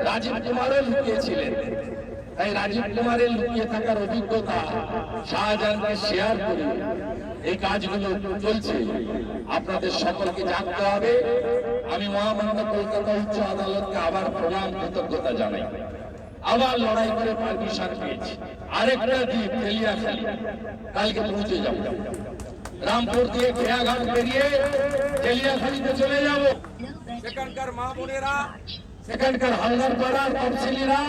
রাজীব কুমারও লুকিয়েছিলেন। তাই রাজীব কুমারের লুকিয়ে থাকার অভিজ্ঞতা শাহজাহানকে শেয়ার করে এই কাজগুলো চলছে। আপনাদের সকলকে জানতে হবে। আমি মহামান্য কলকাতা উচ্চ আদালতকে আবার প্রণাম কৃতজ্ঞতা জানাই। আবার লড়াই করে পারমিশন পেয়েছি। আরেকটা দ্বীপ তেলিয়াখালী কালকে পৌঁছে যাব। রামপুর দিয়ে খেয়াঘাট পেরিয়ে তেলিয়াখালীতে চলে যাব। সেখানকার মা বোনেরা, সেখানকার হালদার পাড়ার তফসিলিরা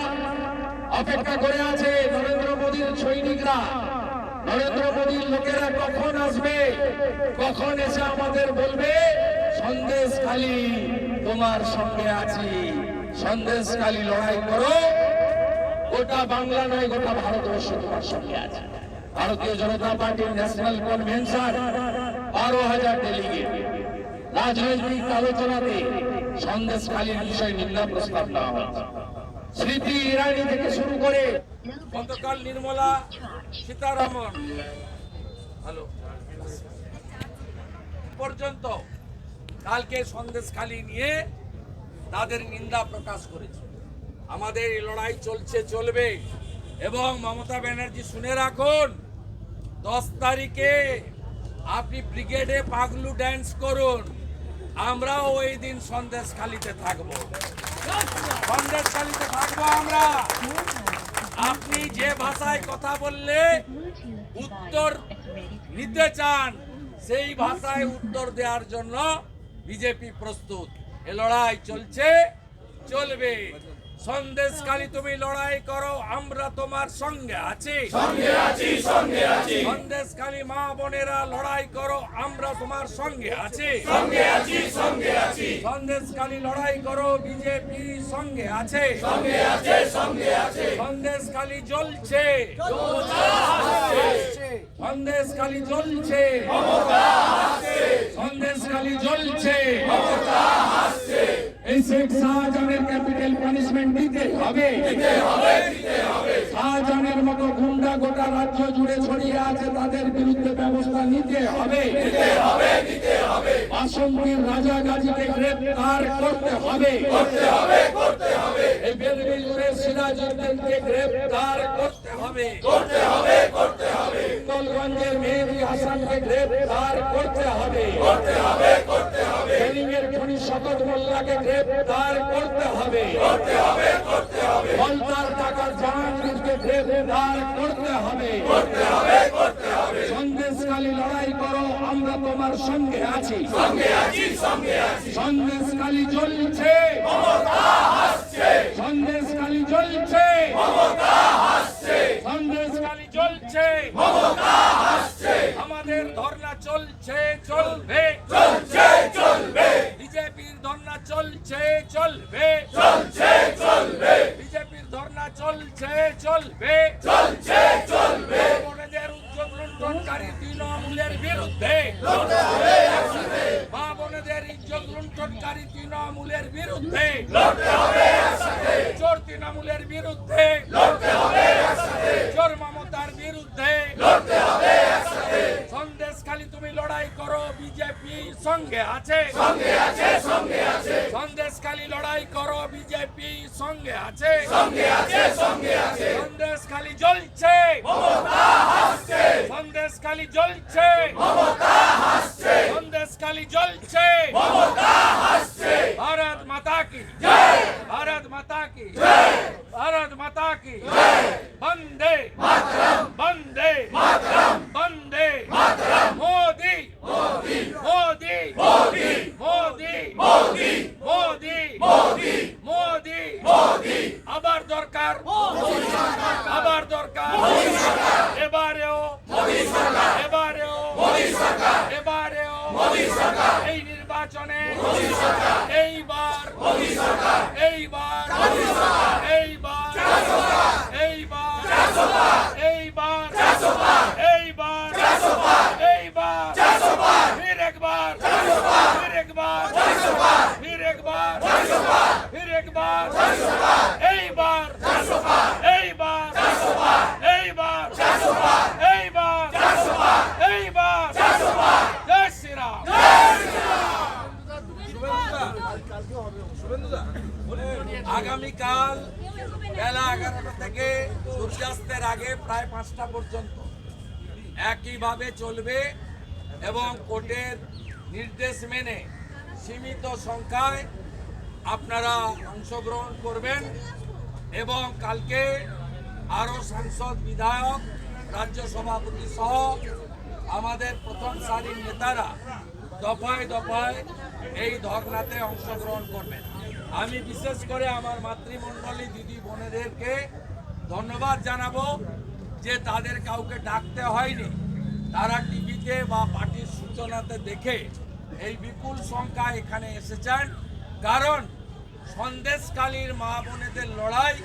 অপেক্ষা করে আছে। নরেন্দ্র মোদীর সৈনিকরা, নরেন্দ্র মোদীর লোকেরা কখন আসবে, কখন এসে আমাদের বলবে সন্দেশখালী তোমার সঙ্গে আছি। সন্দেশখালী লড়াই করো, গোটা বাংলা নয় গোটা ভারতবর্ষ তোমার সঙ্গে আছে। ভারতীয় জনতা পার্টির ন্যাশনাল কনভেনশন 12,000 ডেলিগেট রাজনৈতিক আলোচনাতে সন্দেশখালীর বিষয় নিন্দা প্রস্তাব নেওয়া হয়েছে। স্মৃতি ইরানি থেকে শুরু করে গতকাল নির্মলা সীতারামন পর্যন্ত কালকে সন্দেশখালী নিয়ে তাদের নিন্দা প্রকাশ করেছে। আমাদের এই লড়াই চলছে, চলবে। এবং মমতা ব্যানার্জি শুনে রাখুন, 10 তারিখে আপনি ব্রিগেডে পাগলু ড্যান্স করুন, আমরাও ওই দিন সন্দেশখালীতে থাকবো। সন্দেশখালীতে থাকবো আমরা। আপনি যে ভাষায় কথা বললে উত্তর নিতে চান, সেই ভাষায় উত্তর দেওয়ার জন্য বিজেপি প্রস্তুত। এ লড়াই চলছে, চলবে। সন্দেশখালী তুমি লড়াই করো, আমরা তোমার সঙ্গে আছি। সন্দেশখালী মা বোনেরা লড়াই করো, আমরা তোমার সঙ্গে আছি। সন্দেশখালী লড়াই করো, বিজেপি সঙ্গে আছে। সন্দেশখালী জ্বলছে, সন্দেশখালী জ্বলছে, সন্দেশখালী জ্বলছে। এই শেখ শাহজাহানের ক্যাপিটাল পানিশমেন্ট দিতে হবে। শাহজাহানের মতো গুন্ডা গোটা রাজ্য জুড়ে ছড়িয়ে আছে, তাদের বিরুদ্ধে ব্যবস্থা নিতে হবে। বাসন্তীর রাজা গাজীকে গ্রেফতার করতে হবে। এই বেলবেজুরের সিরাজউদ্দিনকে গ্রেফতার করতে হবে। গোলগঞ্জের মেহেদী হাসানকে গ্রেফতার করতে হবে। বেলিংয়ের খনি শকত মোল্লাকে গ্রেফতার করতে হবে। ফলতার টাকার জাহাঙ্গীরকে গ্রেফতার করতে হবে। সন্দেশখালী লড়াই করো, আমরা তোমার সঙ্গে আছি। সন্দেশখালী জ্বলছে, সন্দেশখালী জ্বলছে, সন্দেশখালী জ্বলছে। আমাদের ধর্ণা চলছে, চলবে। বিজেপির ধর্ণা চলছে, চলবে। বিজেপির ধর্ণা চলছে, চলবে। বোনেদের উদ্যোগ লুণ্ঠনকারী তৃণমূলের বিরুদ্ধে, মা বোনেদের ইজ্জত লুণ্ঠনকারী তৃণমূলের বিরুদ্ধে, চোর তৃণমূলের বিরুদ্ধে, চোর মমতার বিরুদ্ধে। সন্দেশখালী তুমি লড়াই করো, বিজেপি সঙ্গে আছে। সন্দেশখালী লড়াই করো, বিজেপি সঙ্গে আছে। সন্দেশখালী জ্বলছে, সন্দেশখালী জ্বলছে, সন্দেশখালী জ্বলছে। ভারত মাতা কি জয়, ভারত মাতা কি জয়, ভারত মাতা কি জয়। বন্দে মাতরম, বন্দে মাতরম, বন্দে মাতরম। মোদি মোদি মোদি মোদি মোদি মোদি মোদি মোদি মোদি মোদি। আবার দরকার মোদি সরকার, আবার দরকার মোদি সরকার। এবারেও মোদি সরকার, এবারেও মোদি সরকার, এবারেও মোদি সরকার। এই নির্বাচনে মোদি সরকার, এইবার মোদি সরকার, এইবার মোদি সরকার, এইবার এইবার এইবার এইবার এইবার फिर एक बार फिर एक बार फिर एक बार फिर एक बार এই বার এই বার এই বার এই বার এই বার। জয় শ্রীরাম, জয় শ্রীরাম। শুভেন্দুদা, শুভেন্দুদা আগামীকাল বেলা 11টা থেকে সূর্যাস্তের আগে প্রায় 5টা পর্যন্ত একইভাবে চলবে এবং কোর্টের নির্দেশ মেনে সীমিত সংখ্যায় আপনারা অংশগ্রহণ করবেন এবং কালকে আরও সাংসদ, বিধায়ক, রাজ্য সভাপতি সহ আমাদের প্রথম সারির নেতারা দফায় দফায় এই ধর্নাতে অংশগ্রহণ করবেন। আমি বিশেষ করে আমার মাতৃমণ্ডলী দিদি বোনেদেরকে ধন্যবাদ জানাবো যে তাদের কাউকে ডাকতে হয়নি, তারা টিভিতে বা পার্টির সূচনাতে দেখে এই বিপুল সংখ্যা এখানে এসেছেন। কারণ সন্দেশখালীর মা বোনেদের লড়াই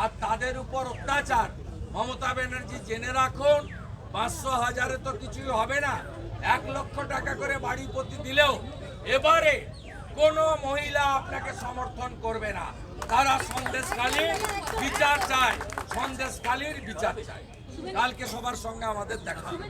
আর তাদের উপর অত্যাচার মমতা ব্যানার্জি জেনে রাখুন, 500,000-এ তো কিছুই হবে না, 1 লক্ষ টাকা করে বাড়ি প্রতি দিলেও এবারে কোনো মহিলা আপনাকে সমর্থন করবে না। তারা সন্দেশখালীর বিচার চায়, সন্দেশখালীর বিচার চায়। কালকে সবার সঙ্গে আমাদের দেখা হবে।